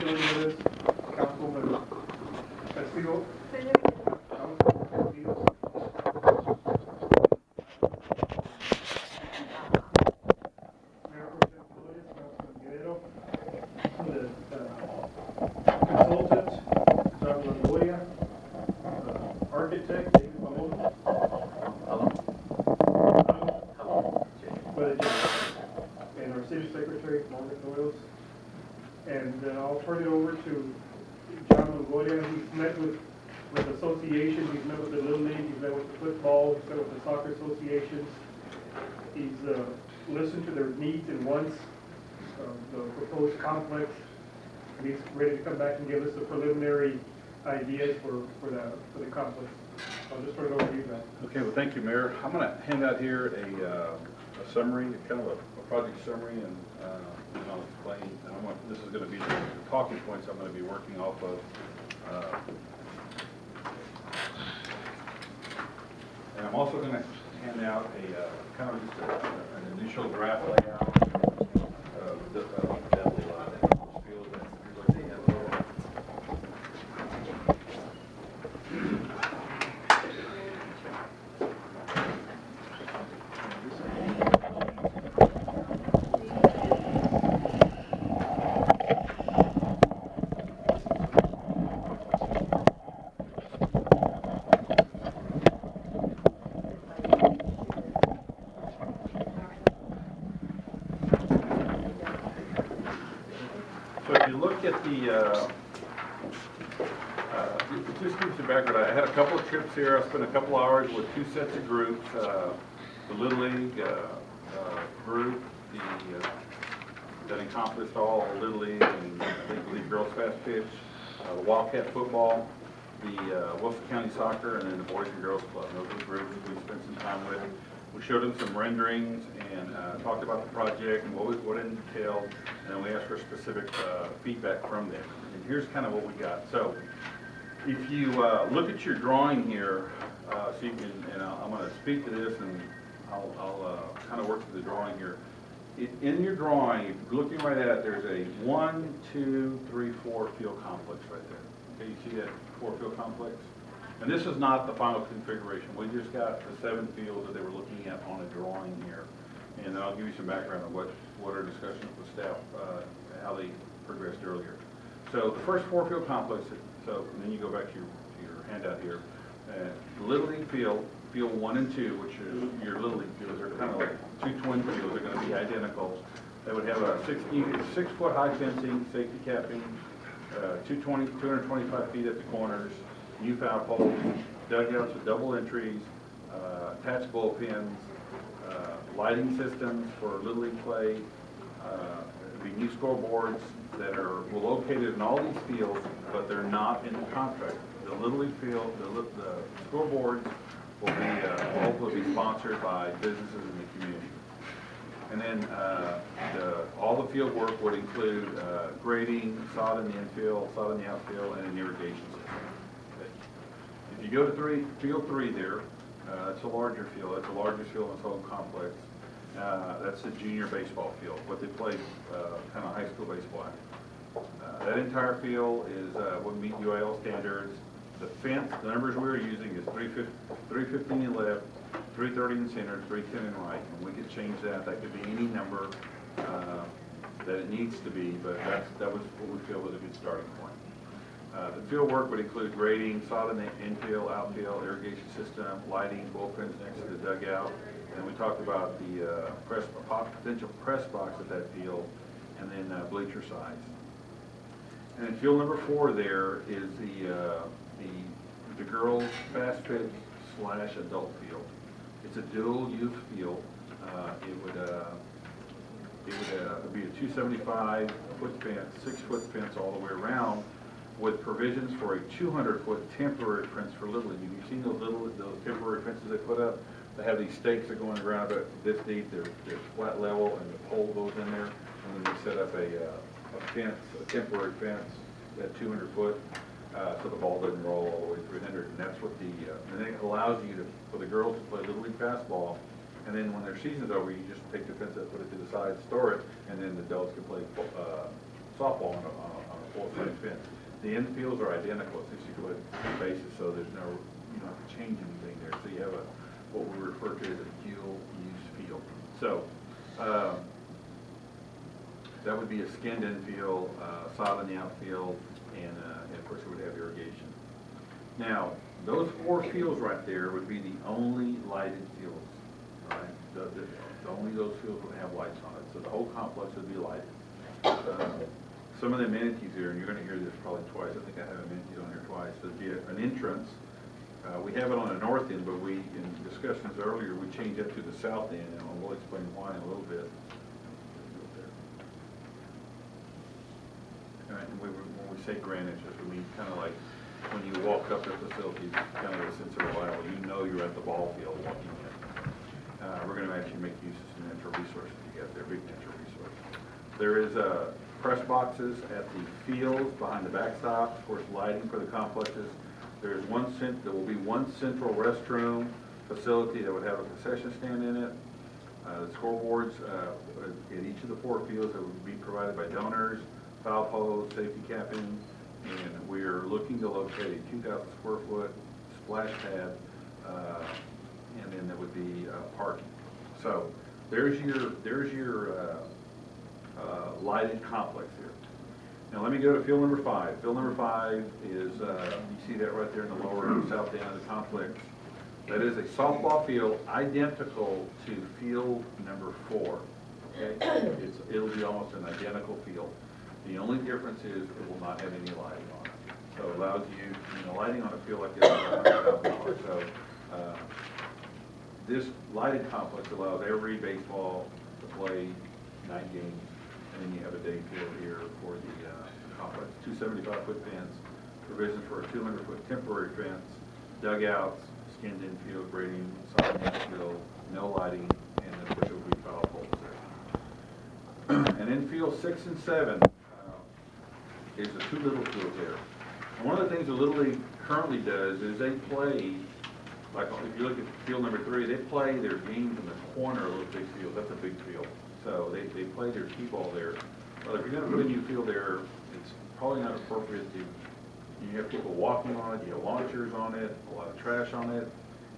Still with us, Councilwoman Castillo. Architect, David Malone. And our city secretary, Margaret Doyles. And then I'll turn it over to John Longoria. He's met with associations, he's met with the Little League, he's met with the football, he's met with the soccer associations. He's listened to their needs and wants of the proposed complex. And he's ready to come back and give us the preliminary ideas for the complex. I'll just turn it over to you, John. Okay, well, thank you, Mayor. I'm going to hand out here a summary, kind of a project summary, and I'll explain. And this is going to be the talking points I'm going to be working off of. And I'm also going to hand out a kind of just an initial draft layout of the field that you're looking at there. So if you look at just give you some background. I had a couple of trips here. I spent a couple hours with two sets of groups. The Little League group, that encompassed all Little League and I believe girls fast pitch, the Wildcat football, the Wilson County soccer, and then the Boys and Girls Club. Those are the groups we spent some time with. We showed them some renderings and talked about the project and what it entailed, and then we asked for specific feedback from them. And here's kind of what we got. So if you look at your drawing here, so you can, and I'm going to speak to this and I'll kind of work through the drawing here. In your drawing, if you're looking right at it, there's a 1, 2, 3, 4 field complex right there. Okay, you see that 4 field complex? And this is not the final configuration. We just got the 7 fields that they were looking at on a drawing here. And then I'll give you some background on what our discussions with staff, how they progressed earlier. So the first 4 field complex, so and then you go back to your handout here. Little League field 1 and 2, which is your Little League fields, are kind of like 2 twin fields. They're going to be identical. They would have a 6-foot high fencing, safety capping, 225 feet at the corners, new foul poles, dugouts with double entries, attached bullpens, lighting systems for Little League play, the new scoreboards that are located in all these fields, but they're not in the contract. The Little League field, the scoreboards will be hopefully be sponsored by businesses in the community. And then all the field work would include grading, sod in the infield, sod in the outfield, and an irrigation system. Okay. If you go to field 3 there, that's a larger field. That's the largest field in this whole complex. That's the junior baseball field, what they play kind of high school baseball at. That entire field is would meet UIL standards. The fence, the numbers we're using is 315 in left, 330 in center, 310 in right, and we could change that. That could be any number that it needs to be, but that was what we feel was a good starting point. The field work would include grading, sod in the infield, outfield, irrigation system, lighting, bullpens next to the dugout, and we talked about the potential press box at that field, and then bleacher size. And then field number 4 there is the girls fast pitch / adult field. It's a dual use field. It would be a 275-foot fence, 6-foot fence all the way around, with provisions for a 200-foot temporary fence for Little League. You've seen those temporary fences they put up. They have these stakes that go in the ground about this deep. They're flat level, and the pole goes in there, and then they set up a fence, a temporary fence at 200 foot, so the ball doesn't roll all the way 300. And that's what and then it allows you for the girls to play Little League fastball. And then when their season's over, you just take the fence up, put it to the side, store it, and then the adults can play softball on a full-size fence. The infields are identical, 60-foot bases, so there's no, you don't have to change anything there. So you have a, what we refer to as a dual-use field. So, that would be a skinned infield, sod in the outfield, and of course it would have irrigation. Now, those 4 fields right there would be the only lighted fields, right? Only those fields would have lights on it, so the whole complex would be lighted. Some of the amenities here, and you're going to hear this probably twice, I think I have amenities on here twice, there'd be an entrance. We have it on the north end, but we, in discussions earlier, we changed it to the south end, and we'll explain why in a little bit. All right, and when we say granite, we mean kind of like when you walk up the facilities, kind of a sense of arrival, you know you're at the ball field walking in. We're going to actually make use of some natural resources to get there, big natural resources. There is press boxes at the fields behind the backstop, of course, lighting for the complexes. There will be one central restroom facility that would have a concession stand in it. The scoreboards at each of the 4 fields that would be provided by donors, foul poles, safety capping, and we are looking to locate a 2,000 square foot splash pad, and then there would be parking. So there's your lighted complex here. Now let me go to field number 5. Field number 5 is, you see that right there in the lower south end of the complex. That is a softball field identical to field number 4. Okay? It'll be almost an identical field. The only difference is it will not have any lighting on it. So it allows you, lighting on a field like this is $100,000. So this lighted complex allows every baseball to play night games. And then you have a day field here for the complex. 275-foot fence, provisions for a 200-foot temporary fence, dugouts, skinned infield, grading, sod infield, no lighting, and then of course it will be foul poles there. And in field 6 and 7 is the 2 little fields there. And one of the things the Little League currently does is they play, like if you look at field number 3, they play their games in the corner of those big fields. That's a big field. So they play their t-ball there. Well, if you're going to put a new field there, it's probably not appropriate to, you have people walking on it, you have launchers on it, a lot of trash on it,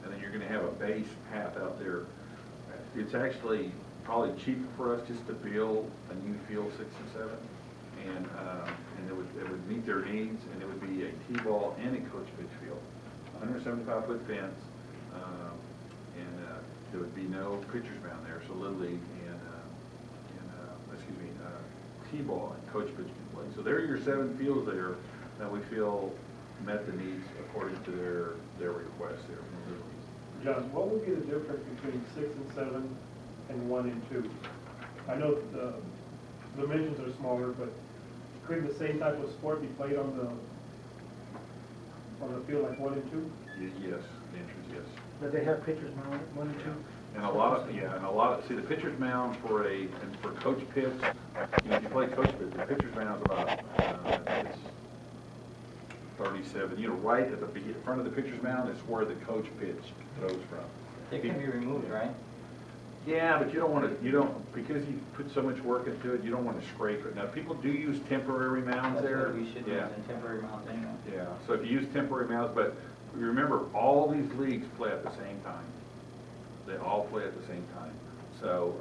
and then you're going to have a base path out there. It's actually probably cheaper for us just to build a new field 6 and 7, and it would meet their needs, and it would be a t-ball and a coach pitch field. 175-foot fence, and there would be no pitchers mound there, so Little League t-ball and coach pitch can play. So there are your 7 fields there that we feel met the needs according to their requests there from Little League. John, what would be the difference between 6 and 7 and 1 and 2? I know the dimensions are smaller, but could the same type of sport be played on the field like 1 and 2? Yes, the answer is yes. But they have pitchers mound 1 and 2? And a lot of, see, the pitcher's mound for coach pitch, if you play coach pitch, the pitcher's mound is about, I think it's 37. Right at the front of the pitcher's mound is where the coach pitch throws from. It can be removed, right? Yeah, but you don't want to, because you put so much work into it, you don't want to scrape it. Now, people do use temporary mounds That's there. what we should use in temporary mounds anyway. Yeah, so if you use temporary mounds, but remember, all these leagues play at the same time. They all play at the same time. So,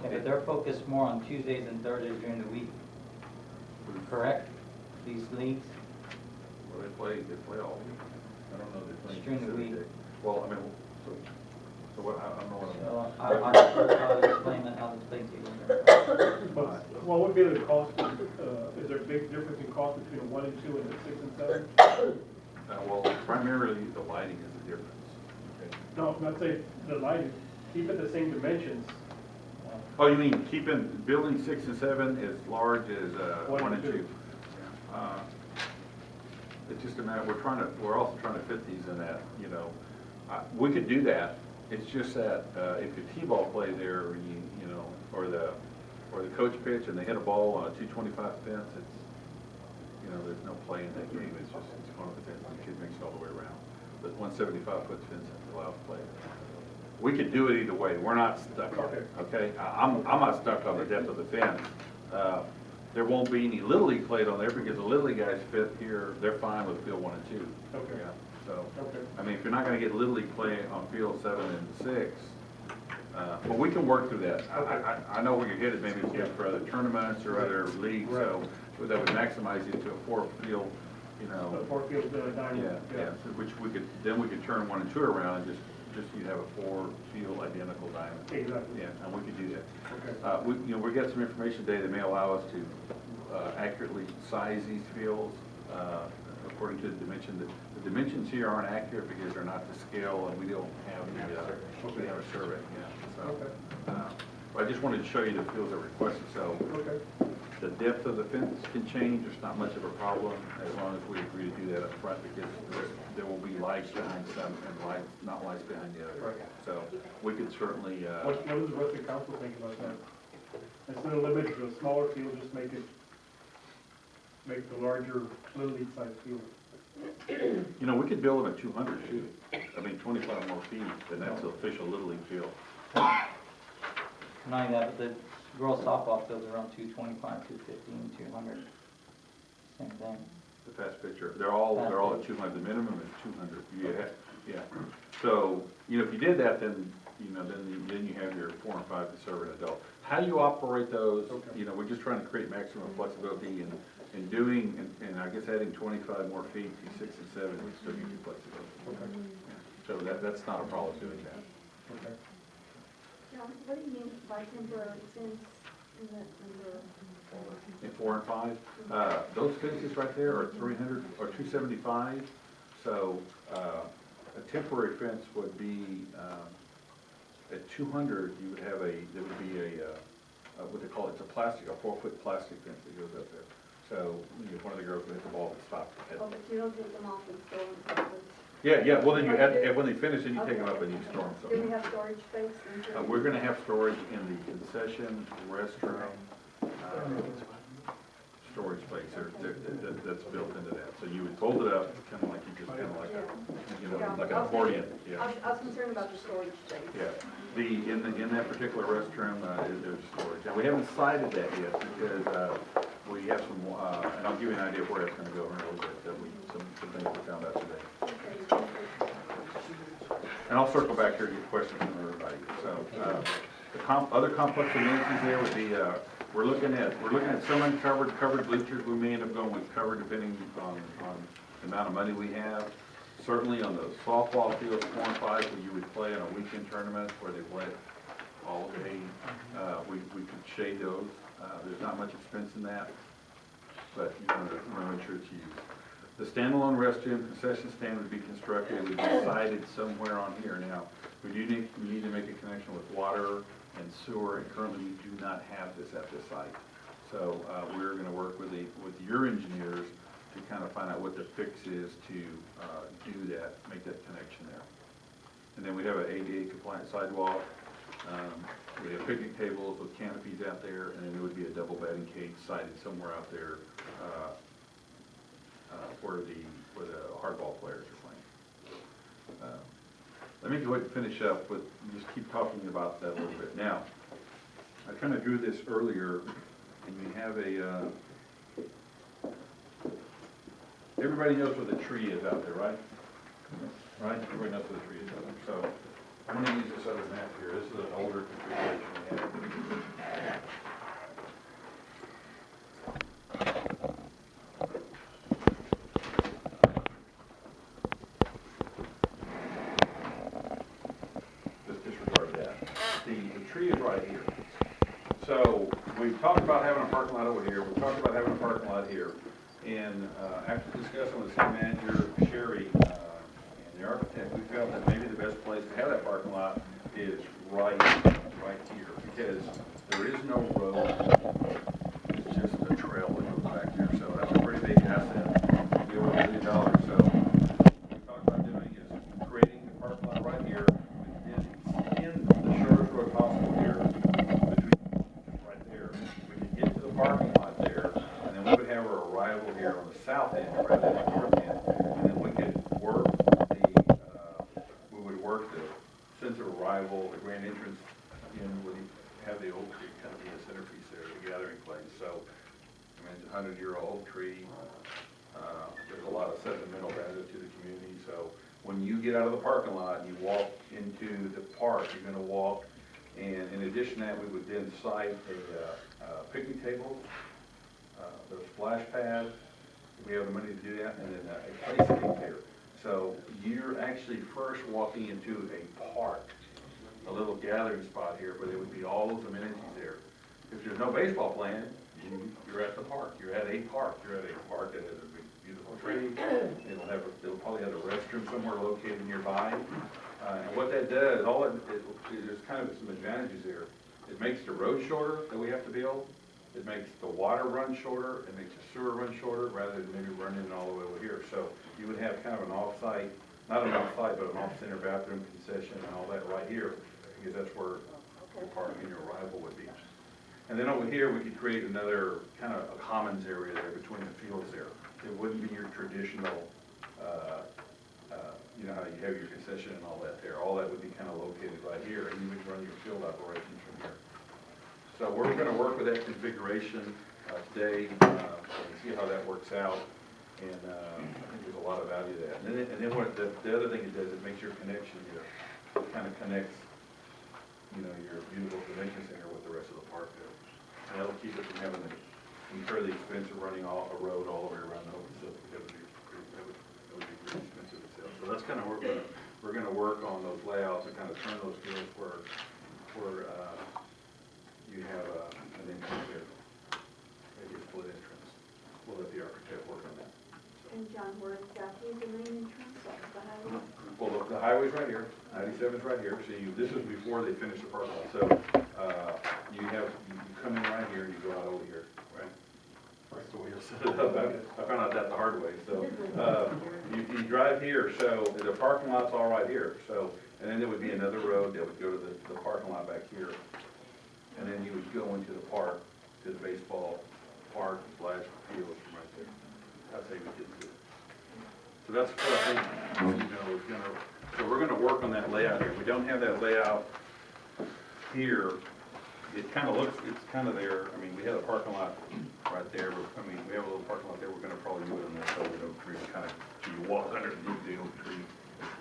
Yeah, but they're focused more on Tuesdays and Thursdays during the week, correct? These leagues? well, they play all week. I don't know if they play It's during the week. Saturday. Well, I mean, so what, I don't know what I'm. So I'll explain that, I'll explain to you. But what would be the cost, is there a big difference in cost between a 1 and 2 and a 6 and 7? Well, primarily the lighting is the difference. Okay. No, I'm not saying the lighting, keep it the same dimensions. Oh, you mean keeping building 6 and 7 as large as 1 and 2? It's just a matter. We're also trying to fit these in that. We could do that. It's just that if the t-ball play there, or the coach pitch, and they hit a ball on a 225 fence, it's there's no play in that game. It's going to the fence. The kid makes it all the way around. But 175-foot fence allows play. We could do it either way. We're not stuck on it. Okay, I'm not stuck on the depth of the fence. there won't be any Little League played on there because the Little League guys fit here, they're fine with field 1 and 2. Okay. Yeah, so, Okay. I mean, if you're not gonna get Little League play on field 7 and 6, but we can work through that. I know where you're headed, maybe it's good for other tournaments or other leagues, so that would maximize you to a 4-field, you know. The 4-field diamond. Yeah, so which then we could turn 1 and 2 around and just you have a 4-field identical diamond. Exactly. Yeah, and we could do that. Okay. We got some information today that may allow us to accurately size these fields according to the dimension. The dimensions here aren't accurate because they're not to scale, and we don't have we have a survey. Yeah. So, I just wanted to show you the fields that were requested. So, the depth of the fence can change. There's not much of a problem as long as we agree to do that up front, because there will be lights behind some and not lights behind the other. Right. So we could certainly. What does the rest of the council think about that? Instead of limiting to a smaller field, just make the larger Little League size field. You know, we could build them at 200 too. I mean, 25 more feet, and that's the official Little League field. Not only that, but the girls softball fields are around 225, 215, 200. Same thing. The fast pitcher, they're all at 200. The minimum is 200. Yeah. So, you know, if you did that, then then you have your 4 and 5 to serve an adult. How you operate those, you know, we're just trying to create maximum flexibility and doing, and I guess adding 25 more feet to 6 and 7 would still give you flexibility. Okay. So that's not a problem doing that. Okay. John, what do you mean by temporary fence in that number? In 4 and 5, those fences right there are 300 or 275. So a temporary fence would be at 200. You would have there would be what they call it's a 4-foot plastic fence that goes up there. So if one of the girls would hit the ball and stop. Oh, but you don't take them off and store them separately? Yeah. Well, then when they finish, then you take them up and you store them. Do we have storage space? We're going to have storage in the concession, restroom, storage space that's built into that. So you would fold it up, kind of like like an accordion. Yeah. I was concerned about the storage space. Yeah. In that particular restroom, there's storage. And we haven't cited that yet because we have some, and I'll give you an idea of where it's going to go in a little bit. Some things we found out today. And I'll circle back here to get questions from everybody. So the other complex amenities there would be we're looking at some uncovered, covered bleachers. We may end up going with covered depending on the amount of money we have. Certainly on the softball fields, 4 and 5, where you would play in a weekend tournament where they play all day, we could shade those. There's not much expense in that, but you want to make sure it's used. The standalone restroom concession stand would be constructed. It would be sited somewhere on here. Now, we need to make a connection with water and sewer, and currently we do not have this at this site. So we're going to work with your engineers to kind of find out what the fix is to do that, make that connection there. And then we have an ADA compliant sidewalk. We have picnic tables with canopies out there, and then there would be a double batting cage sited somewhere out there where the hardball players are playing. Let me go ahead and finish up with, just keep talking about that a little bit. Now, I kind of drew this earlier, and we have everybody knows where the tree is out there, right? Right? Everybody knows where the tree is out there. So I'm going to use this other map here. This is an older configuration we have. Tree is right here. So we've talked about having a parking lot over here. We've talked about having a parking lot here. And after discussing with the city manager, Sherry, and the architect, we felt that maybe the best place to have that parking lot is right here, because there is no road. It's just a trail that goes back here. So that's a pretty big asset. Be over $1 million. So what we talked about doing is creating the parking lot right here. In the Shores Road Hospital here, right there, we could get to the parking lot there, and then we would have our arrival here on the south end rather than the north end, and then we could work the sense of arrival, the grand entrance, have the oak tree kind of be the centerpiece there, the gathering place. So 100-year-old tree. There's a lot of sentimental value to the community, so when you get out of the parking lot and you walk into the park, you're gonna walk, and in addition to that, we would then site a picnic table, there's splash pads, we have the money to do that, and then a place skating there. So you're actually first walking into a park, a little gathering spot here, but there would be all those amenities there. If there's no baseball playing, you're at the park, you're at a park that has a big, beautiful tree. It'll probably have a restroom somewhere located nearby. And what that does, there's kind of some advantages there. It makes the road shorter that we have to build. It makes the water run shorter. It makes the sewer run shorter rather than maybe running all the way over here. So you would have kind of an off-site, not an off-site, but an off-center bathroom concession and all that right here, because that's where your parking and your arrival would be. And then over here, we could create another kind of a commons area there between the fields there. It wouldn't be your traditional, you know how you have your concession and all that there. All that would be kind of located right here, and you would run your field operations from here. So we're going to work with that configuration today and see how that works out. And I think there's a lot of value to that. And then what the other thing it does, it makes your connection here. It kind of connects, you know, your beautiful convention center with the rest of the park there. And that'll keep it from having to incur the expense of running a road all the way around the whole facility. That would be pretty expensive itself. So that's kind of where we're going to work on those layouts and kind of turn those fields where you have an entrance there, maybe a split entrance. We'll let the architect work on that. And John, where exactly is the main entrance of the highway? Well, the highway's right here, 97's right here, so this is before they finish the parking lot. So, you come in right here, and you go out over here, right? That's the way you'll set it up. I found out that the hard way, so, you drive here, so the parking lot's all right here, so, and then there would be another road that would go to the parking lot back here. And then you would go into the park, to the baseball park, slash field from right there. That's how you would get to it. So that's what I think, you know, so we're gonna work on that layout here. We don't have that layout here. It kind of looks, it's kind of there. I mean, we have a parking lot right there. We have a little parking lot there. We're gonna probably move it in there so we don't tree kind of, so you walk underneath the oak tree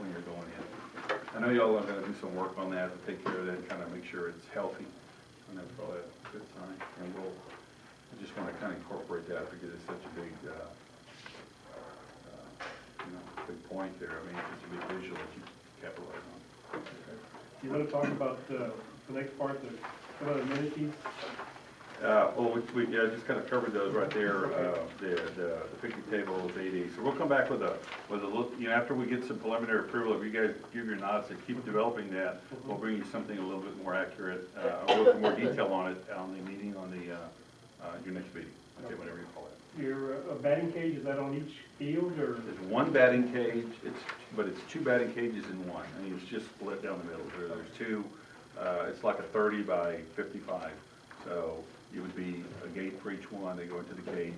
when you're going in. I know y'all are gonna do some work on that to take care of that and kind of make sure it's healthy. And that's probably a good sign. And I just want to kind of incorporate that because it's such a big, big point there. I mean, it's just a big visual that you capitalize on. You want to talk about the next part, some of the amenities? Well, I just kind of covered those right there. The picnic table is 80. So we'll come back with a look, you know, after we get some preliminary approval, if you guys give your nods to keep developing that, we'll bring you something a little bit more accurate, a little bit more detail on it on the meeting, on the, your next meeting, okay, whatever you call it. Your batting cage, is that on each field, or? There's one batting cage, but it's two batting cages in one. I mean, it's just split down the middle. There's two, it's like a 30 by 55. So it would be a gate for each one. They go into the cage.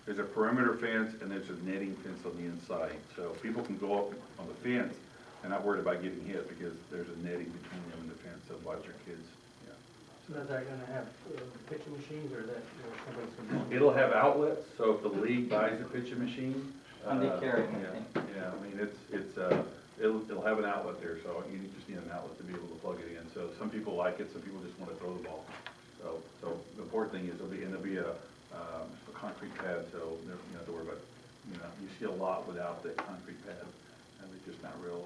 There's a perimeter fence and there's a netting fence on the inside. So people can go up on the fence and not worried about getting hit because there's a netting between them and the fence. So watch your kids. Yeah. So is that gonna have pitching machines, or that, somebody's gonna? It'll have outlets. So if the league buys a pitching machine, And they carry anything. yeah, I mean, it'll have an outlet there, so you just need an outlet to be able to plug it in. So some people like it, some people just want to throw the ball. So the important thing is there'll be a concrete pad, so you don't have to worry about, you know, you see a lot without that concrete pad, and it's just not real,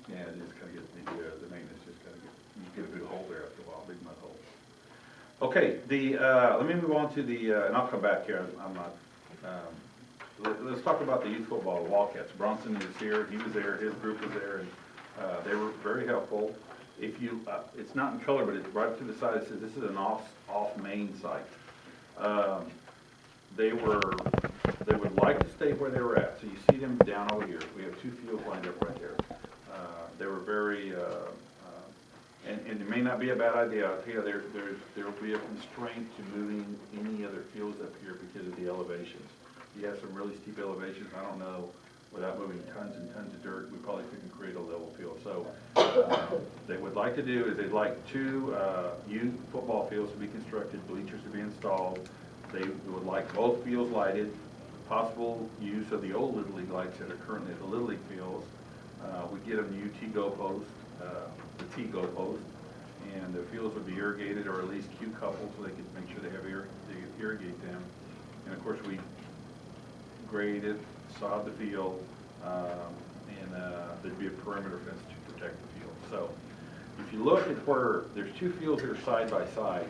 yeah, it just kind of gets, the maintenance just kind of you get a big hole there after a while, big mud hole. Okay, let me move on to and I'll come back here, I'm not, let's talk about the youth football Wildcats. Bronson is here, he was there, his group was there, and they were very helpful. If you, it's not in color, but it's right to the side, it says this is an off main site. They would like to stay where they were at, so you see them down over here. We have two fields lined up right there. They were very, and it may not be a bad idea. I'll tell you, there will be a constraint to moving any other fields up here because of the elevations. You have some really steep elevations. I don't know, without moving tons and tons of dirt, we probably couldn't create a level field. So they would like to do is they'd like two youth football fields to be constructed, bleachers to be installed. They would like both fields lighted, possible use of the old Little League lights that are currently at the Little League fields. We get a new T-go post, the T-go post, and the fields would be irrigated or at least Q-coupled so they could make sure they irrigate them. And of course, we grade it, sod the field, and there'd be a perimeter fence to protect the field. So if you look at where there's two fields that are side by side,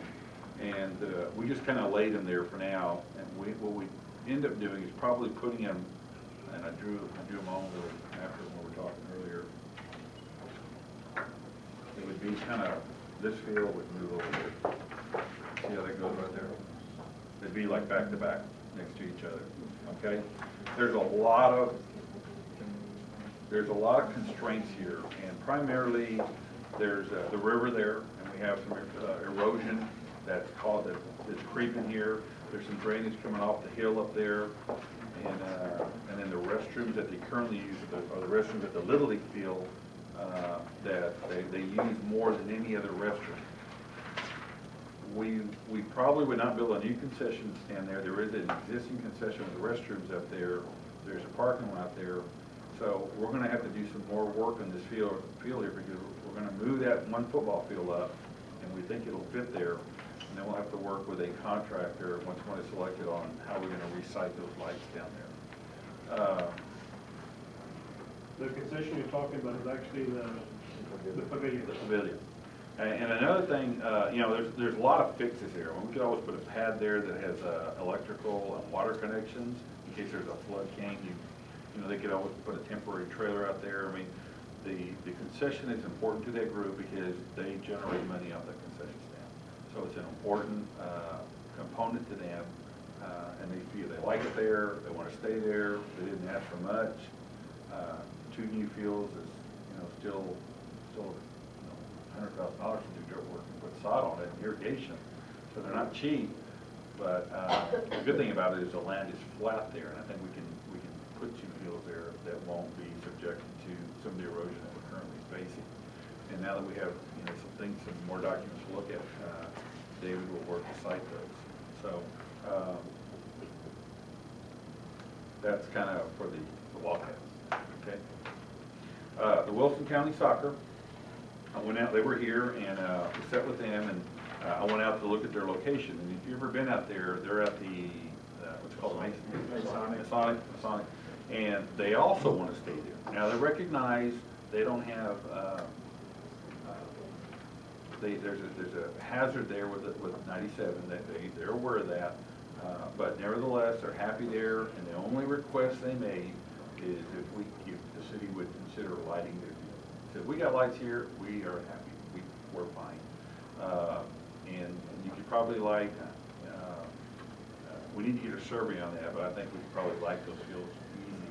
and we just kind of laid them there for now, and what we end up doing is probably putting them, and I drew them on after when we were talking earlier. It would be kind of, this field would move over here. See how that goes right there? It'd be like back to back next to each other, okay? There's a lot of constraints here, and primarily there's the river there, and we have some erosion that's creeping here. There's some drainage coming off the hill up there, and then the restrooms that they currently use are the restrooms at the Little League field that they use more than any other restroom. We probably would not build a new concession stand there. There is an existing concession with the restrooms up there. There's a parking lot there. So we're going to have to do some more work on this field here because we're going to move that one football field up, and we think it'll fit there. And then we'll have to work with a contractor once one is selected on how we're going to recite those lights down there. The concession you're talking about is actually the pavilion. The pavilion. And another thing, there's a lot of fixes here. We could always put a pad there that has electrical and water connections in case there's a flood king. They could always put a temporary trailer out there. I mean, the concession is important to that group because they generate money off the concession stand. So it's an important component to them, and they feel they like it there. They want to stay there. They didn't ask for much. 2 new fields is still $100,000 to do dirt work and put sod on it and irrigation. So they're not cheap, but the good thing about it is the land is flat there, and I think we can put 2 fields there that won't be subjected to some of the erosion that we're currently facing. And now that we have some more documents to look at, David will work to cite those. So that's kind of for the Wildcats. Okay. The Wilson County Soccer. I went out, they were here, and we sat with them, and I went out to look at their location. And if you've ever been out there, they're at the, what's it called, Masonic, and they also want to stay there. Now, they recognize they don't have, there's a hazard there with 97, they're aware of that, but nevertheless, they're happy there, and the only request they made is if the city would consider lighting their field. So if we got lights here, we are happy. We're fine. And you could probably light. We need to get a survey on that, but I think we could probably light those fields easy.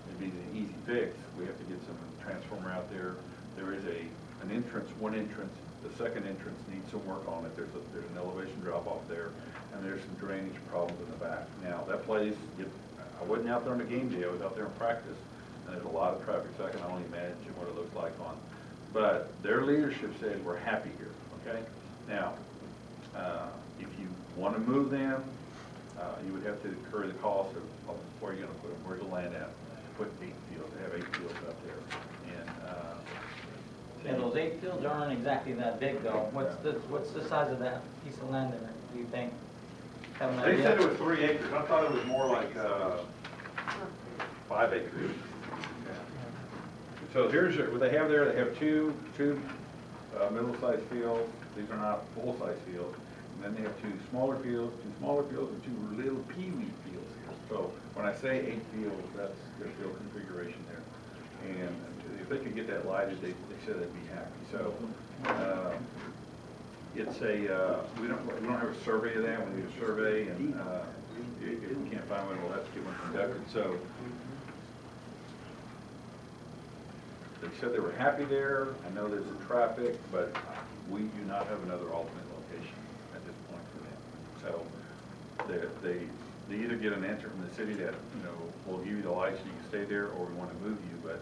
It'd be an easy fix. We have to get some transformer out there. There is an entrance, one entrance. The second entrance needs some work on it. There's an elevation drop off there, and there's some drainage problems in the back. Now that place, I wasn't out there on a game day. I was out there in practice, and there's a lot of traffic, so I can only imagine what it looks like on. But their leadership said we're happy here. Okay. Now, if you want to move them, you would have to incur the cost of where you're going to put them. Where's the land at? Put 8 fields. They have 8 fields up there, And those 8 fields aren't exactly that big, though. What's the size of that piece of land there, do you think? Have an they idea? said it was 3 acres. I thought it was more like 5 acres. So here's what they have there. They have two middle-sized fields. These are not full-size fields. And then they have 2 smaller fields, and 2 little pee-wee fields here. So when I say 8 fields, that's their field configuration there. And if they could get that lighted, they said they'd be happy. So it's we don't have a survey of that. We need a survey, and if we can't find one, we'll have to get one conducted. So they said they were happy there. I know there's some traffic, but we do not have another alternate location at this point for them. So they either get an answer from the city that we'll give you the lights so you can stay there, or we want to move you, but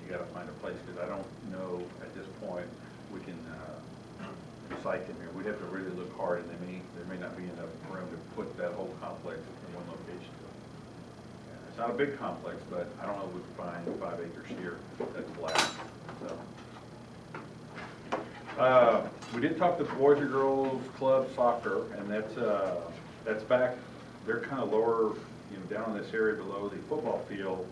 you got to find a place, because I don't know at this point we can site in here. We'd have to really look hard, and there may not be enough room to put that whole complex in one location. It's not a big complex, but I don't know if we can find 5 acres here that's flat, so. We did talk to Boys and Girls Club Soccer, and that's back, they're kind of lower, down in this area below the football field.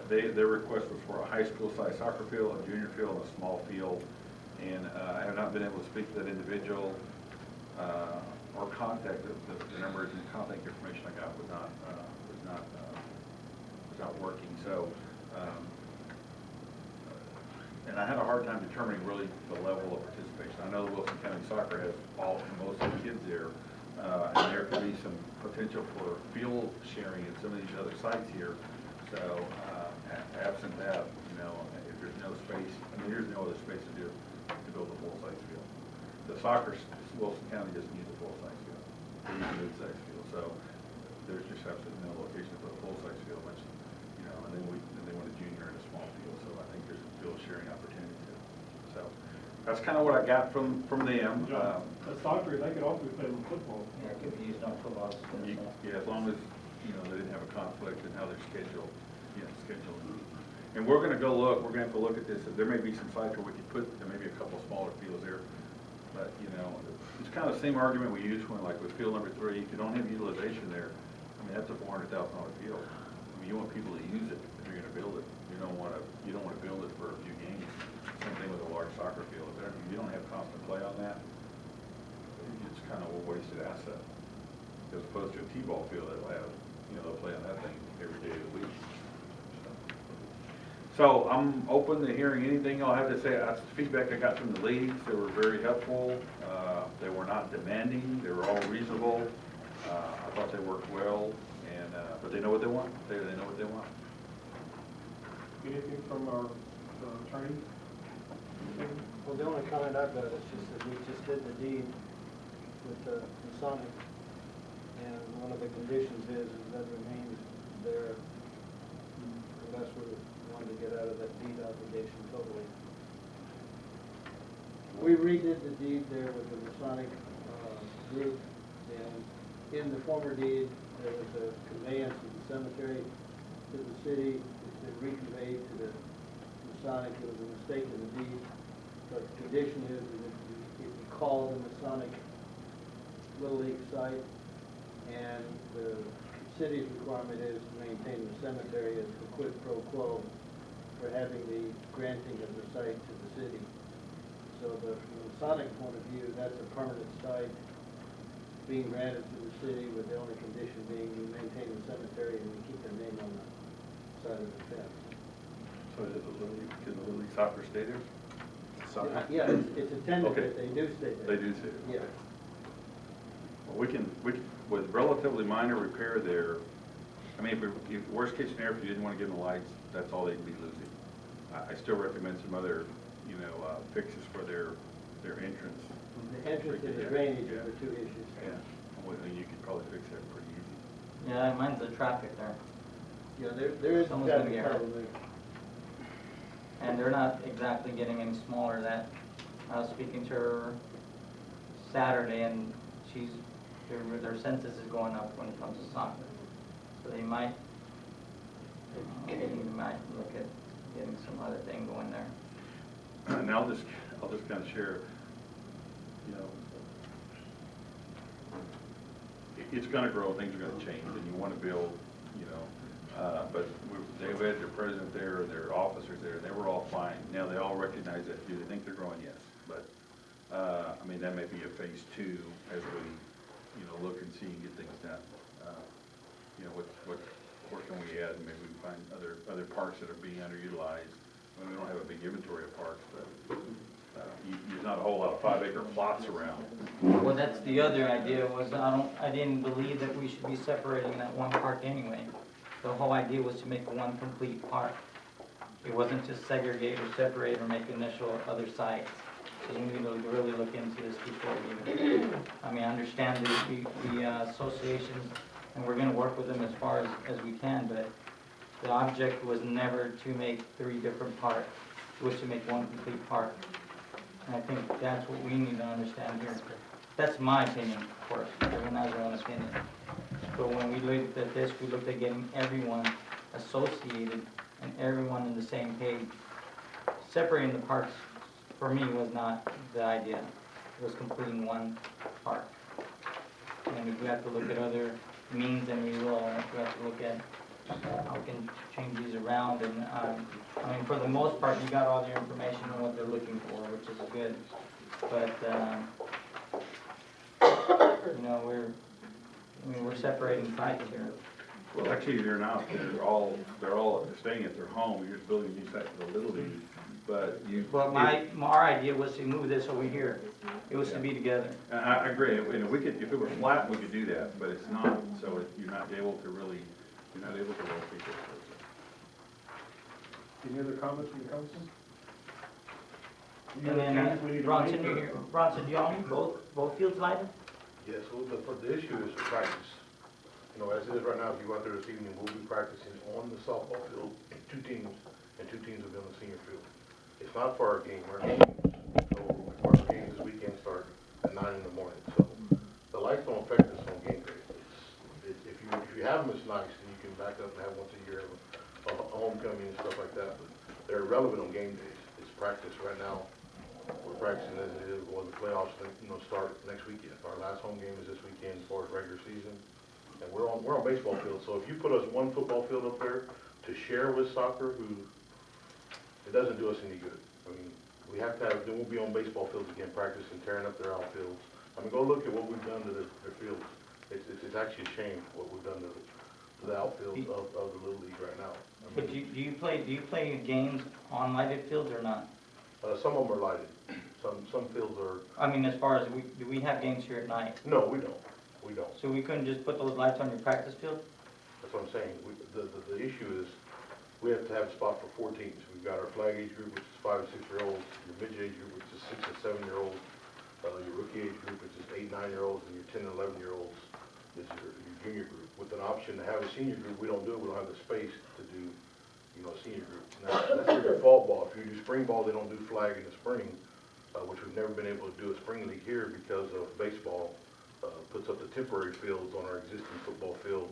Their request was for a high school size soccer field, a junior field, and a small field. And I have not been able to speak to that individual or contact the numbers and contact information I got was not working. So, and I had a hard time determining really the level of participation. I know the Wilson County Soccer has most of the kids there, and there could be some potential for field sharing in some of these other sites here. So, absent that, if there's no space, there's no other space to build a full-size field. The soccer, Wilson County just needs a full-size field. They need a mid-size field. So, there's just absolutely no location for a full-size field, which, and then they want a junior and a small field. So, I think there's a field sharing opportunity too. So, that's kind of what I got from them. The soccer, they could also be playing football. Yeah, it could be used on football. Yeah, as long as, they didn't have a conflict in how they're scheduled. And we're gonna go look, we're gonna have to look at this. There may be some sites where we could put, there may be a couple smaller fields there. But, it's kind of the same argument we used when, like with field number 3, if you don't have utilization there, that's a $400,000 field. You want people to use it if you're gonna build it. You don't wanna build it for a few games. Same thing with a large soccer field. If you don't have constant play on that, it's kind of a wasted asset. As opposed to a T-ball field that'll have, they'll play on that thing every day of the week. So I'm open to hearing anything I'll have to say. That's the feedback I got from the ladies. They were very helpful. They were not demanding. They were all reasonable. I thought they worked well, and but they know what they want. They know what they want. Anything from our attorney? Well, the only comment I've got is just that we just did the deed with the Masonic, and one of the conditions is that remains there unless we're wanting to get out of that deed obligation totally. We redid the deed there with the Masonic group, and in the former deed, there was a conveyance of the cemetery to the city. It's been reconveyed to the Masonic. It was a mistake in the deed. But the condition is that if you call the Masonic Little League site, and the city's requirement is to maintain the cemetery as a quid pro quo for having the granting of the site to the city. So from the Masonic point of view, that's a permanent site being granted to the city with the only condition being you maintain the cemetery and you keep their name on the side of the fence. So can the Little League Soccer stay there? Yeah, it's intended Okay. that they do stay there. They do stay there. Yeah. Well, we can, with relatively minor repair there, if worst case scenario, if you didn't want to give them the lights, that's all they'd be losing. I still recommend some other, fixes for their entrance. The entrance and the drainage are the two issues. Yeah, well, you could probably fix that pretty easy. Yeah, mine's the traffic there. Yeah, there is a Someone's gonna traffic get hurt. problem there. And they're not exactly getting any smaller. That I was speaking to her Saturday, and their census is going up when it comes to soccer. So they might look at getting some other thing going there. And I'll just kind of share, it's going to grow, things are going to change, and you want to build, but they've had their president there, their officers there, and they were all fine. Now they all recognize that. Do they think they're growing? Yes. But, that may be a phase 2 as we, look and see and get things done. What can we add? Maybe we can find other parks that are being underutilized. We don't have a big inventory of parks, but there's not a whole lot of 5-acre plots around. Well, that's the other idea was I didn't believe that we should be separating that one park anyway. The whole idea was to make one complete park. It wasn't to segregate or separate or make initial other sites. So we need to really look into this before we I understand the associations, and we're going to work with them as far as we can, but the object was never to make 3 different parks. It was to make one complete park. And I think that's what we need to understand here. That's my opinion, of course, everyone has their own opinion. But when we looked at this, we looked at getting everyone associated and everyone in the same page. Separating the parks, for me, was not the idea. It was completing one park. And if we have to look at other means, then we will. And if we have to look at how we can change these around, and, I mean, for the most part, you got all the information on what they're looking for, which is good. But, you know, we're separating sites here. Well, actually, they're not, they're staying at their home, you're just building a new site for the Little League, but you. But our idea was to move this over here. It was to be together. And I agree, and we could, if it were flat, we could do that, but it's not, so you're not able to rotate it. Any other comments from the council? And then, Bronson, you here, Bronson, do y'all need both fields lighted? Yes, well, the issue is practice. You know, as it is right now, if you go out there this evening, we'll be practicing on the softball field, two teams will be on the senior field. It's not for our game, our games this weekend start at 9 in the morning, so the lights don't affect us on game day. If you have them, it's nice, and you can back up and have once a year a homecoming and stuff like that, but they're irrelevant on game days. It's practice right now. We're practicing as it is when the playoffs, start next weekend. Our last home game is this weekend as far as regular season. And we're on baseball field, so if you put us one football field up there to share with soccer, it doesn't do us any good. I mean, we have to then we'll be on baseball fields again, practicing, tearing up their outfields. I mean, go look at what we've done to their fields. It's actually a shame what we've done to the outfields of the Little League right now. I But mean, do you play games on lighted fields or not? some of them are lighted. Some fields are, I mean, as far as, do we have games here at night? no, we don't. We don't. So we couldn't just put those lights on your practice field? That's what I'm saying. The issue is, we have to have a spot for 4 teams. We've got our flag age group, which is 5 and 6 year olds, your mid-age group, which is 6 and 7 year olds, your rookie age group, which is 8 and 9 year olds, and your 10 and 11 year olds is your junior group. With an option to have a senior group, we don't do it. We don't have the space to do, a senior group. Now, that's for your fall ball. If you do spring ball, they don't do flag in the spring, which we've never been able to do a spring league here because of baseball. Puts up the temporary fields on our existing football field.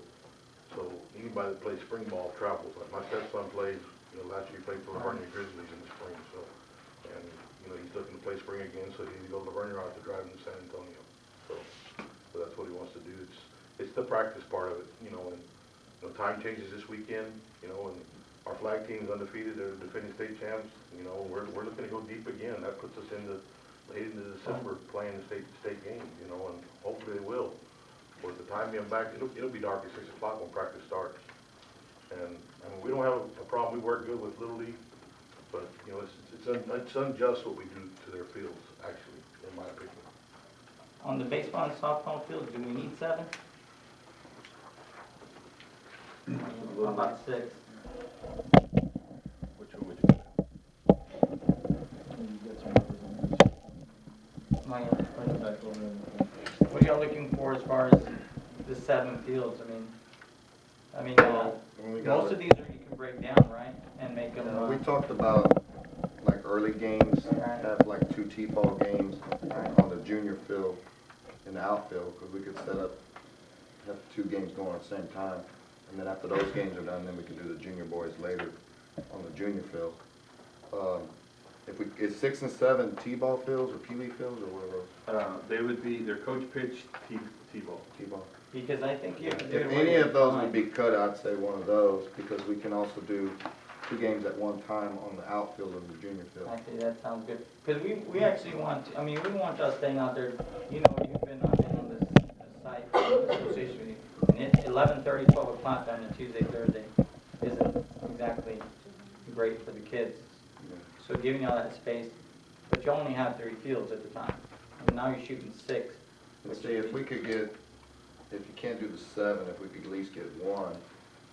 So anybody that plays spring ball travels. Like my stepson plays, last year he played for Lavernia Grizzlies in the spring. So, and he's looking to play spring again, so he go to Lavernia or have to drive him to San Antonio. So that's what he wants to do. It's the practice part of it, and time changes this weekend, and our flag team is undefeated. They're the defending state champs. We're looking to go deep again. That puts us late into December playing the state games, and hopefully they will. Or at the time being back, it'll be dark at 6 o'clock when practice starts. And I mean, we don't have a problem. We work good with Little League, but it's unjust what we do to their fields, actually, in my opinion. On the baseball and softball field, do we need 7? How about 6? Which one? What are y'all looking for as far as the 7 fields? I mean, most of these you can break down, right? And make them. We talked about like early games, have like 2 T-ball games on the junior field in the outfield, because we could have 2 games going at the same time. And then after those games are done, then we can do the junior boys later on the junior field. Is 6 and 7 T-ball fields or Pee Wee fields or whatever? They would be, they're coach pitch T-ball. T-ball. Because I think you have to do it. If any of those would be cut, I'd say one of those, because we can also do 2 games at one time on the outfield of the junior field. Actually, that sounds good. Because we actually want, we want us staying out there, you've been on this site, association, and 11:30, 12 o'clock on a Tuesday, Thursday isn't exactly great for the kids. So giving you all that space, but you only have 3 fields at the time. And now you're shooting 6. Let's see, if we could get, if you can't do the 7, if we could at least get 1,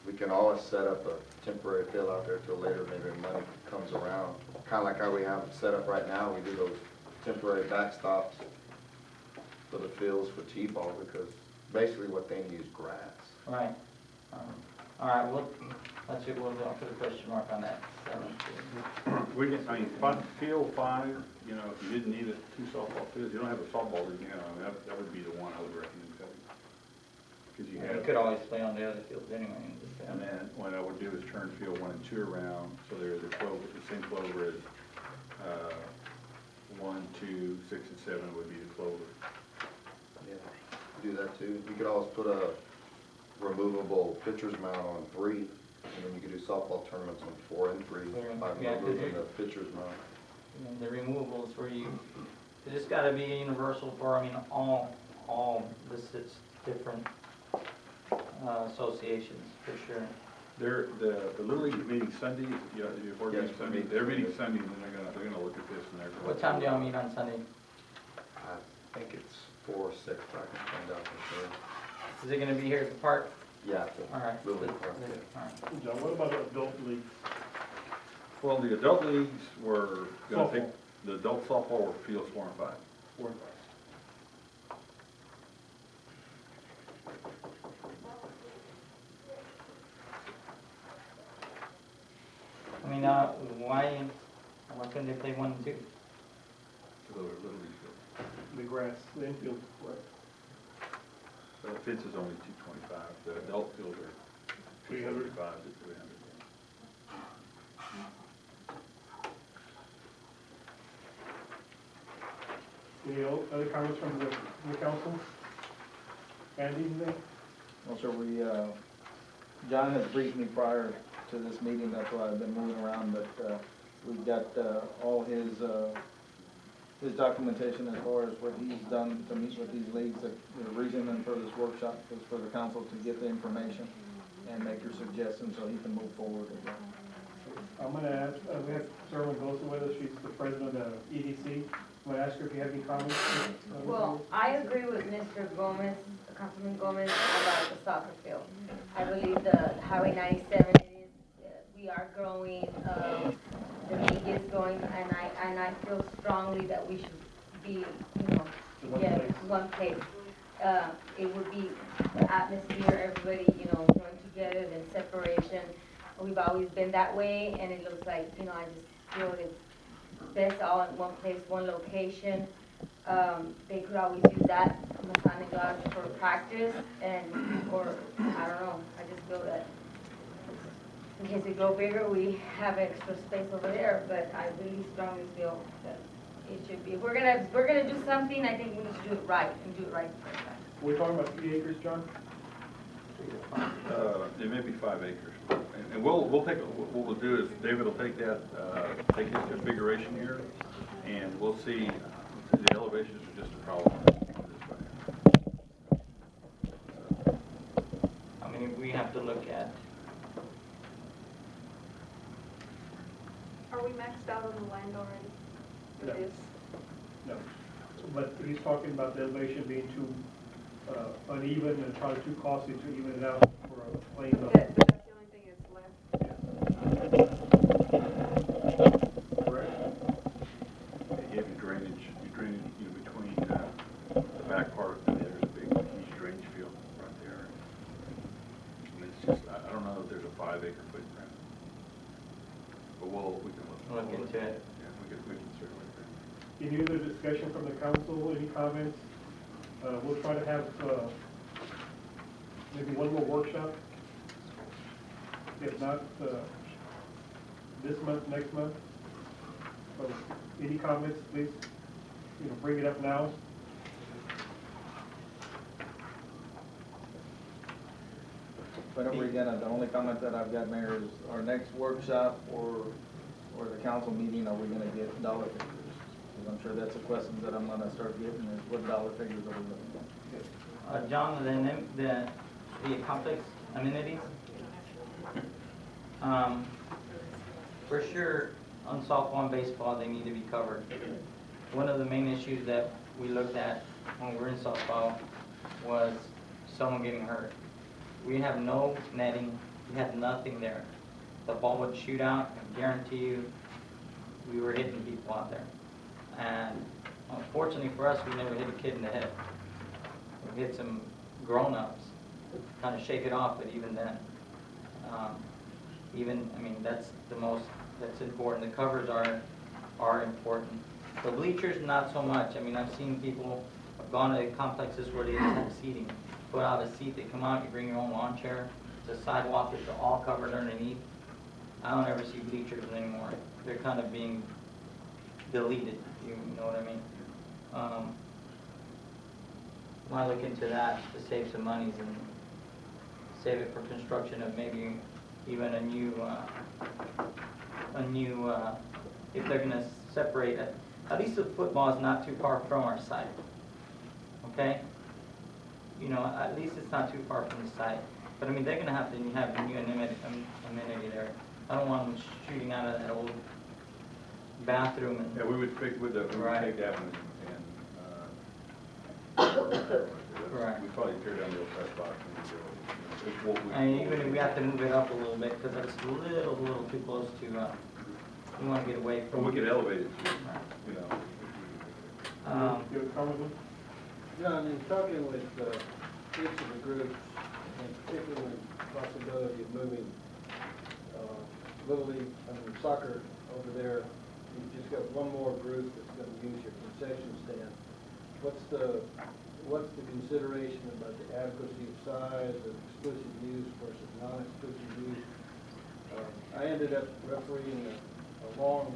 we can always set up a temporary field out there till later, maybe when money comes around. Kind of like how we have it set up right now, we do those temporary backstops for the fields for T-ball, because basically what they need is grass. Right. All right, that's it, we'll put a question mark on that. We get, I mean, field 5, you know, if you didn't need 2 softball fields, you don't have a softball league now, I mean, that would be the one I would recommend cutting. Because you You have, could always play on the other fields anyway. and then what I would do is turn field 1 and 2 around, so they're the same clover as 1, 2, 6, and 7 would be the clover. Yeah, do that too. You could always put a removable pitcher's mount on 3, and then you could do softball tournaments on 4 and 3 by Yeah, 'cause removing the pitcher's mount. And the removables where you, it's gotta be universal for, I mean, all the 6 different associations, for sure. The Little League meeting Sunday, you know, the board Yes, meeting Sunday, they're meeting Sunday, and then they're gonna look at this and they're. What time do y'all meet on Sunday? I think it's 4 or 6, but I can find out for sure. Is it gonna be here at the park? Yeah. All right. Little League Park, yeah. All right. John, what about adult leagues? Well, the adult leagues were gonna take, Softball. the adult softball were fields 4 and 5. 4 and 5. I mean, why couldn't they play 1 and 2? So those are Little League fields. The grass, the infield, right. The fence is only 225, the adult fields are 300. 275 to 300. Any other comments from the council? Andy, anything? Well, sir, John has briefed me prior to this meeting, that's why I've been moving around, but we've got all his documentation as far as what he's done to meet with these leagues. The reason and for this workshop was for the council to get the information and make your suggestions so he can move forward with that. I'm gonna ask, we have Sarah Mendoza with us, she's the president of EDC. I'm gonna ask her if you have any comments. Well, I agree with Mr. Gomez, Councilman Gomez, about the soccer field. I believe the Highway 97 we are growing, the league is growing, and I feel strongly that we should be, one place. It would be the atmosphere, everybody, joined together, then separation. We've always been that way, and it looks like, I just feel it's best all in one place, one location. They could always use that Masonic Lodge for practice, or, I don't know, I just feel that in case we grow bigger, we have extra space over there, but I really strongly feel that it should be. If we're gonna do something, I think we need to do it right, and do it right the first time. We're talking about 3 acres, John? It may be 5 acres, and we'll take, what we'll do is, David will take that, take his configuration here, and we'll see, the elevations are just a problem. I mean, we have to look at, Are we maxed out on the land already? No. It is. No. But he's talking about the elevation being too uneven and probably too costly to even it out for a plain level. But that's the only thing that's left. Correct? You have your drainage, between the back part, and there's a big, huge drainage field right there. And it's just, I don't know if there's a 5-acre footprint, but we can look into it. Yeah, we can certainly. Any other discussion from the council, any comments? We'll try to have maybe one more workshop. If not, this month, next month. So, any comments, please, bring it up now. Whenever again, the only comment that I've got, Mayor, is our next workshop or the council meeting, are we gonna get dollar figures? Because I'm sure that's a question that I'm gonna start getting, is what dollar figures are we looking at? John, the complex amenities, for sure, on softball and baseball, they need to be covered. One of the main issues that we looked at when we were in softball was someone getting hurt. We have no netting, we had nothing there. The ball would shoot out, I guarantee you, we were hitting people out there. And unfortunately for us, we never hit a kid in the head. We hit some grown-ups, kind of shake it off, but even then. Even, I mean, that's important. The covers are important. The bleachers, not so much. I mean, I've seen people have gone to complexes where they just have seating. Put out a seat, they come out, you bring your own lawn chair. It's a sidewalk, it's all covered underneath. I don't ever see bleachers anymore. They're kind of being deleted, you know what I mean? Might look into that to save some monies and save it for construction of maybe even a new, if they're gonna separate it. At least the football is not too far from our site, okay? You know, at least it's not too far from the site. But I mean, they're gonna have to have a new amenity there. I don't want them shooting out of that old bathroom and. Yeah, we would take Right. that one Right. we probably tear down the old press box and I mean, even if we have to move it up a little bit, because it's a little too close to, we want to get away from. Well, we could elevate it too, you know. You have a comment, Lou? John, in talking with each of the groups, and particularly the possibility of moving Little League, soccer over there, you've just got one more group that's going to use your concession stand. What's the consideration about the adequacy of size, of exclusive use versus non-exclusive use? I ended up refereeing a long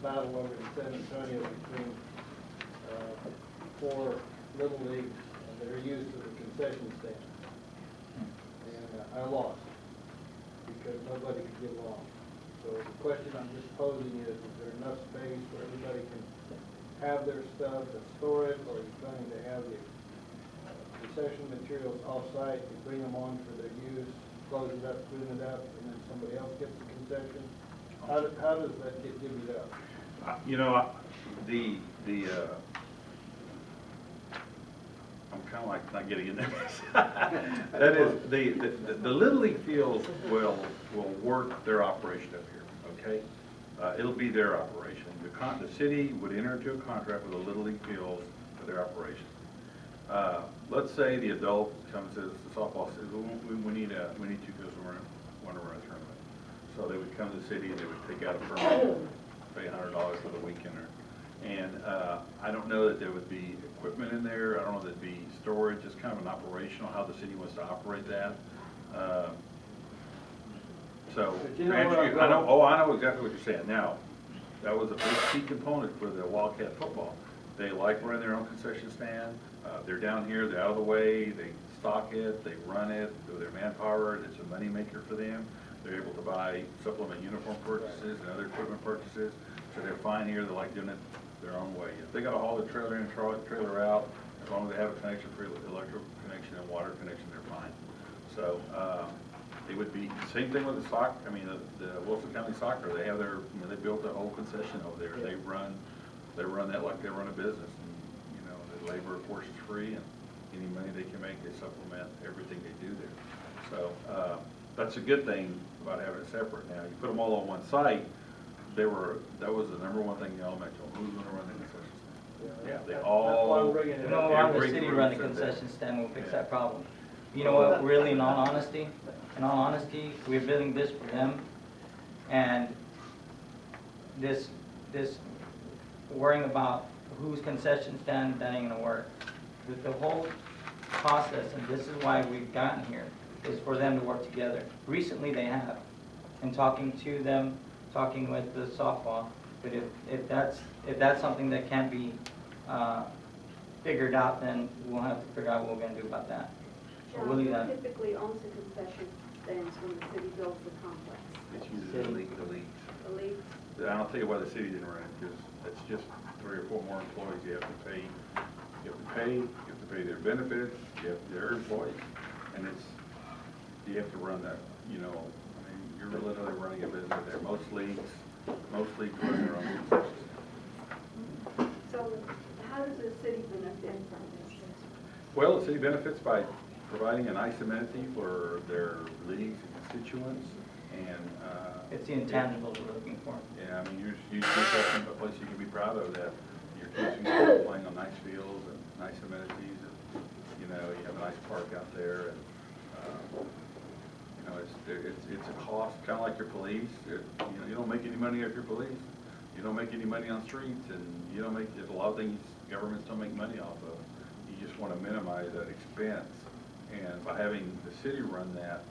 battle over in San Antonio between 4 Little Leagues that are used as a concession stand. And I lost because nobody could get along. So the question I'm just posing is there enough space where everybody can have their stuff and store it, or are you planning to have the concession materials off-site, you bring them on for their use, close it up, clean it up, and then somebody else gets the concession? How does that get divvied up? You know, I'm kind of like not getting into this. That is, the Little League fields will work their operation up here, okay? It'll be their operation. The city would enter into a contract with the Little League fields for their operation. Let's say the adult comes to the softball says, we need 2 fields, we want to run a tournament. So they would come to the city and they would take out a permit, pay $100 for the weekend. And I don't know that there would be equipment in there. I don't know that there'd be storage. It's kind of an operational, how the city wants to operate that. So, But you know where I'm I know exactly what you're saying. Now, that was a big key component for the Wildcat football. They like running their own concession stand. They're down here, they're out of the way, they stock it, they run it, do their manpower, it's a money maker for them. They're able to buy supplement uniform purchases and other equipment purchases. So they're fine here, they like doing it their own way. If they gotta haul the trailer in, trailer out, as long as they have a connection for electrical connection and water connection, they're fine. So, it would be, same thing with the soccer, I mean, the Wilson County Soccer, they have their, they built a whole concession over there. They run that like they run a business. And, you know, the labor, of course, is free, and any money they can make, they supplement everything they do there. So, that's a good thing about having it separate. Now, you put them all on one site, that was the #1 thing y'all mentioned, who's gonna run the concession stand? Yeah, they all. That's why I'm bringing it No, up. I'm the Every city group run the said that. concession stand, we'll fix that problem. You know what, really, in all honesty, we're building this for them, and this worrying about whose concession stand, that ain't gonna work. The whole process, and this is why we've gotten here, is for them to work together. Recently they have, and talking to them, talking with the softball, but if that's something that can't be figured out, then we'll have to figure out what we're gonna do about that. So John, we'll leave who that. typically owns the concession stands when the city builds the complex? It's usually the league. The league? I'll tell you why the city didn't run it, because it's just 3 or 4 more employees you have to pay. You have to pay their benefits, their employees, and you have to run that, you know, I mean, you're literally running a business there. Most leagues run their own concessions. So how does the city benefit from this? Well, the city benefits by providing a nice amenity for their leagues and constituents, and It's the intangibles we're looking for. yeah, I mean, you just have a place you can be proud of, that your kids can go playing on nice fields and nice amenities, and you know, you have a nice park out there, and you know, it's It's a cost, kinda like your police. You don't make any money off your police. You don't make any money on streets, and you don't make, there's a lot of things governments don't make money off of. You just wanna minimize that expense. And by having the city run that,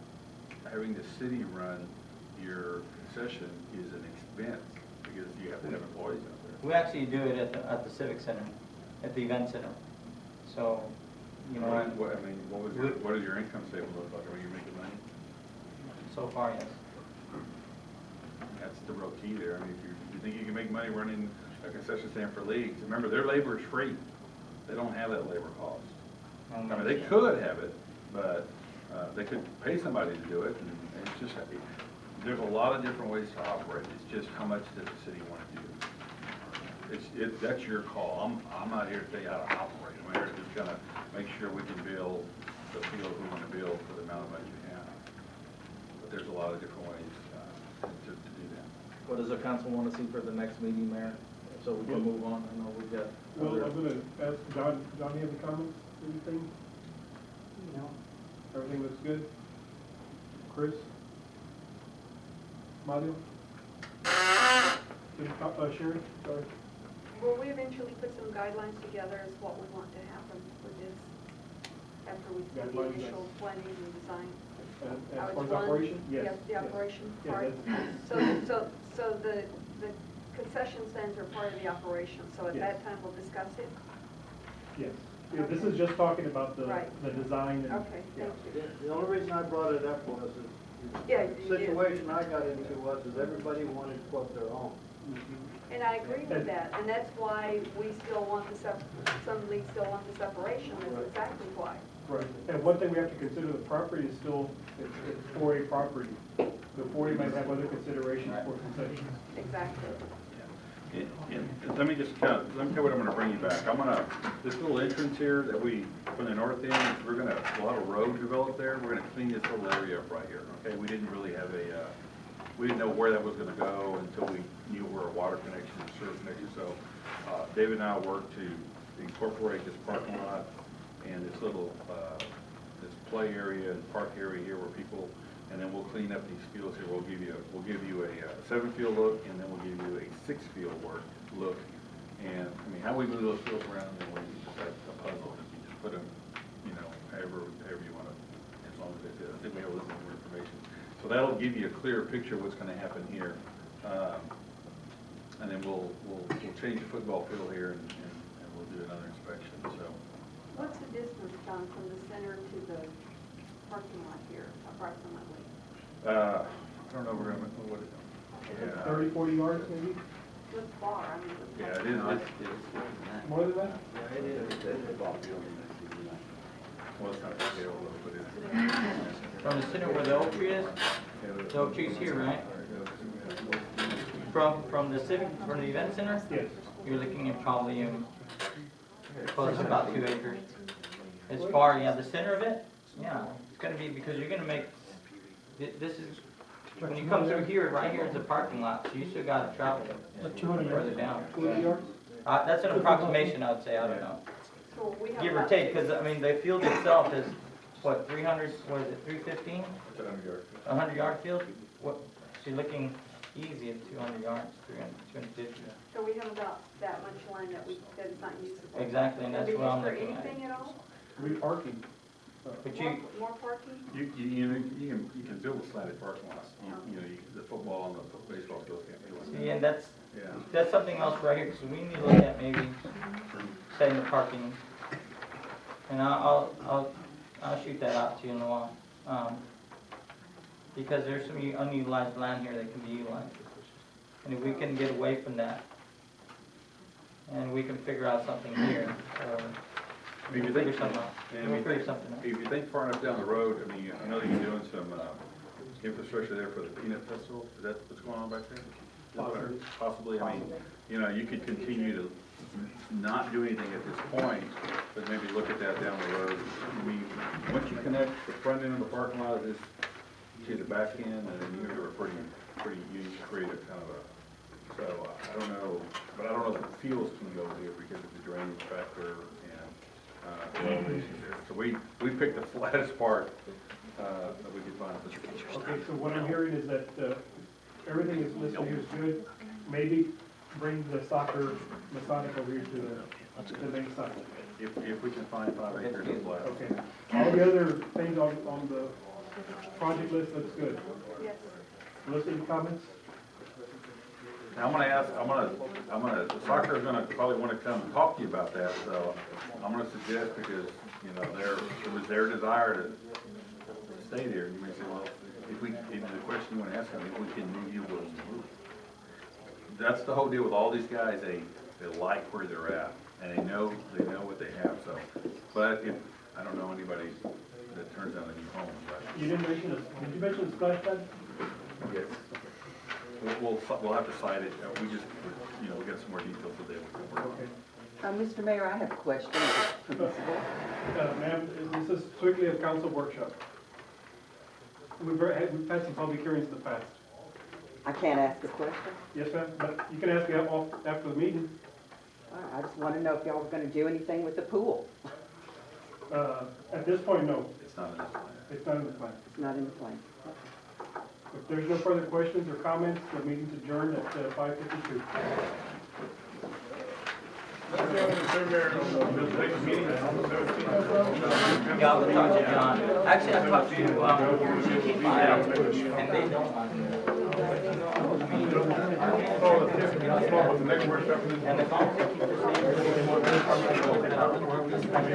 having the city run your concession is an expense, because you have to have employees out there. We actually do it at the Civic Center, at the event center. So, you know, What does your income statement look like? Are you making money? so far, yes. That's the real key there. I mean, if you think you can make money running a concession stand for leagues, remember, their labor is free. They don't have that labor cost. I mean, they could have it, but they could pay somebody to do it, and it's just, there's a lot of different ways to operate. It's just how much does the city want to do? That's your call. I'm not here to tell you how to operate. I'm here to just kind of make sure we can build the field we want to build for the amount of money we have. But there's a lot of different ways to do that. What does the council want to see for the next meeting, Mayor? So we can move on. I know we've got. Well, I'm gonna ask John, you have any comments, anything? No. Everything looks good? Chris? Mario? Sherry, sorry. Will we eventually put some guidelines together as what we want to happen with this after we see the Guidelines, initial planning and design? As How far it's as run? operation? Yes. Yep, the yes. operation Yeah, part. that's- So the concession stands are part of the operation, so at Yes. that time we'll discuss it? Yes. Yeah, this is just talking about the Right. design and. Okay, yeah. thank you. The only reason I brought it up was Yeah, the you did. situation I got into was everybody wanted to quote their own. And I agree with that, and that's why we still want the some leagues still want the separation, that's exactly why. Right, and one thing we have to consider, the property is still, it's 4A property. The 4A might have other considerations for concessions. Exactly. And let me just let me tell you what I'm gonna bring you back. This little entrance here that from the north end, we'll have a road developed there. We're gonna clean this little area up right here, okay? We didn't really have we didn't know where that was gonna go until we knew where a water connection and sewer connection. So, David and I worked to incorporate this parking lot and this little, this play area and park area here where people, and then we'll clean up these fields here. We'll give you a 7-field look, and then we'll give you a 6-field look. And, I mean, how we move those fields around, and we just have a puzzle, and you just put them, you know, however you want to, as long as I think we have a little bit more information. So that'll give you a clearer picture of what's going to happen here. And then we'll change the football field here, and we'll do another inspection, so. What's the distance, John, from the center to the parking lot here, approximately? I don't know, what is it? Yeah. 30, 40 yards maybe? Looks far, I mean. Yeah, it is. More than that? Yeah, it is. Well, it's not scale, but it's. From the center where the oak tree is, the oak tree's here, right? From the event center, Yes. you're looking at probably close to about 2 acres. As far, yeah, the center of it, yeah, it's gonna be, because you're gonna make, this is, when you come through here, right here is the parking lot, so you still gotta travel further down. 200 yards? That's an approximation, I would say, I don't know. So we have Give or about take, because, I mean, the field itself is, what, 300, what is it, 315? It's 100 yards. A 100-yard field? What, so you're looking easy at 200 yards, 300, 250. So we have about that much land that is not usable. Exactly, and that's what I'm looking Can it be used at. for anything at all? Parking. But you, More parking? You can build a slanted parking lot. You know, the football and the baseball fields can't do it. see, and that's Yeah. something else right here, because we need to look at maybe setting the parking. And I'll shoot that out to you in a while. Because there's some unutilized land here that can be utilized. And if we can get away from that, and we can figure out something here, If you figure think, something out. We'll figure something out. if you think far enough down the road, I mean, I know you're doing some infrastructure there for the peanut festival. Is that what's going on back there? Possibly. Possibly. I mean, you know, you could continue to not do anything at this point, but maybe look at that down the road. I mean, once you connect the front end of the parking lot of this to the back end, and then you have a pretty unique, creative kind of a, so I don't know, but I don't know if the fields can go here because of the drainage factor, and elevations there. So we picked the flattest part, that we could find. Okay, so what I'm hearing is that, everything is listed here is good. Maybe bring the soccer Masonic over here to the main site. If we can find 5 acres of flat. Okay. All the other things on the project list looks good. Yes. Melissa, any comments? Now, the soccer is gonna probably wanna come and talk to you about that, so I'm gonna suggest, because, you know, it was their desire to stay there. You may say, well, if the question you wanna ask them, if we can move you, we'll move. That's the whole deal with all these guys, they like where they're at, and they know what they have, so. But if, I don't know anybody that turns down a new home, but. You did you mention the splash pad? Yes. We'll have to cite it, we just, you know, we got some more details today. Okay. Mr. Mayor, I have a question, if permissible. Ma'am, this is strictly a council workshop. We've had some public hearings in the past. I can't ask a question. Yes, ma'am, but you can ask me after the meeting. I just want to know if y'all were going to do anything with the pool. At this point, no. It's not in this plan. It's not in the plan. It's not in the plan. If there's no further questions or comments, the meeting's adjourned at 5:52. Yeah, we'll talk to John. Actually, I talked to, GT5, and they don't want to. And the council keeps the same. You know, this one,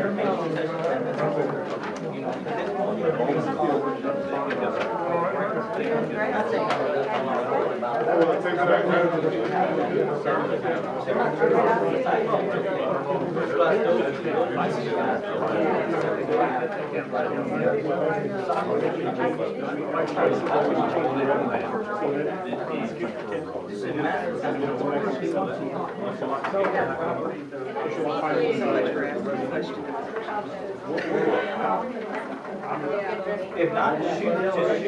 if not, just shoot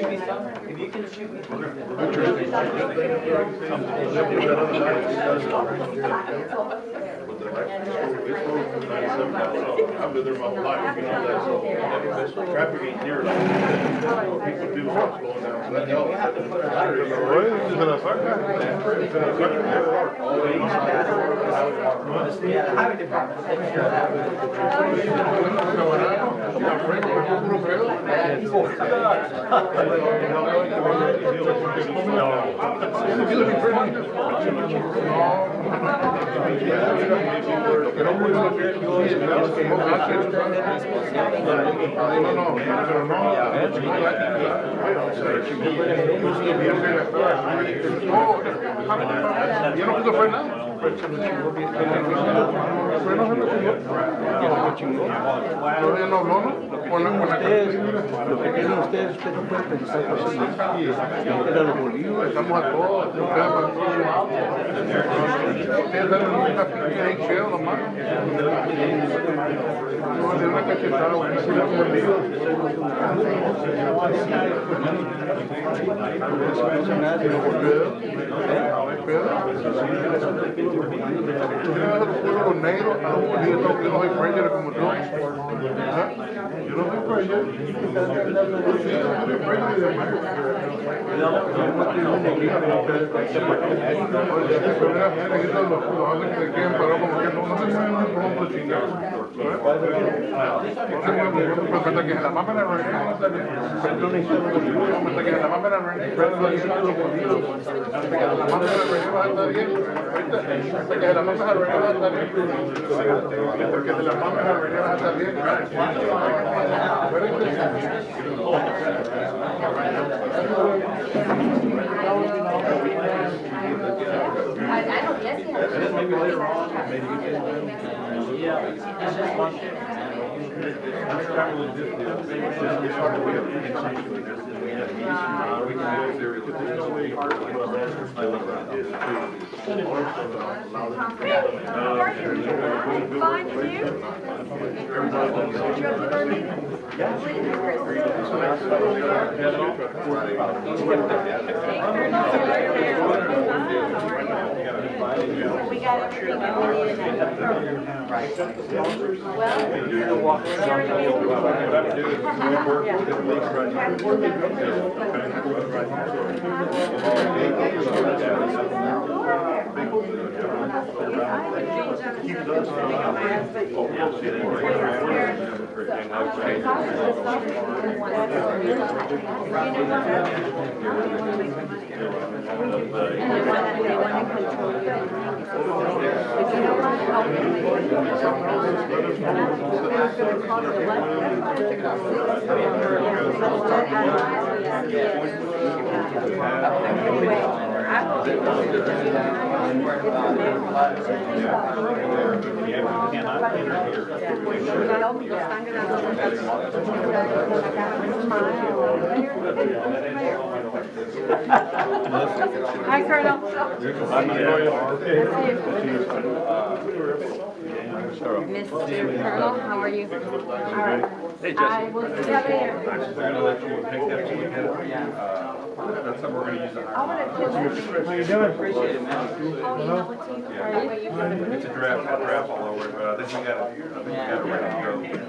me something. If you can shoot me I've been there my whole life, you know that, so traffic ain't near like people do what's going down, so that helps. Yeah, the highway department takes care of Maybe later on, maybe. Yeah, it's just one shift. Fine, and you? Did you go to their meeting? We got everything that we need in that program. Hi, Colonel. Mr. Colonel, how are you? Hey, I will see you later. We're gonna let you take that to look at it. That's something we're gonna use in our. How you doing? Appreciate it, man. It's a draft all over it, but I think we got it ready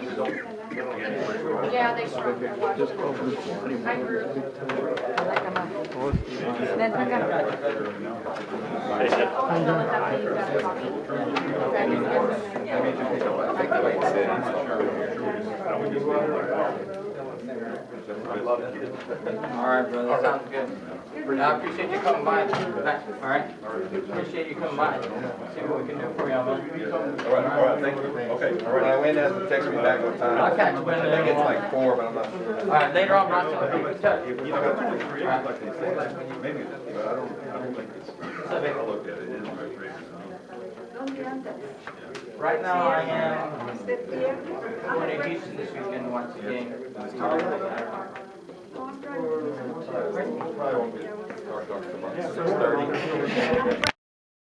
to go. Yeah, they shrunk their watch. Hi, Bruce. Ven para acá. All right, brother, sounds good. I appreciate you coming by. All right? Appreciate you coming by. See what we can do for you, man. All right, thank you. Okay, all right. Wayne has to text me back what time. I'll catch you when I think it's like 4, but I'm not sure. All right, later on, Russ, I'll keep in touch. You know, that's only 3 acres like they say, maybe, but I don't think it's, I looked at it, it is about 3 acres. Right now, I am going to Houston this weekend once again. Probably won't be dark till about 6:30.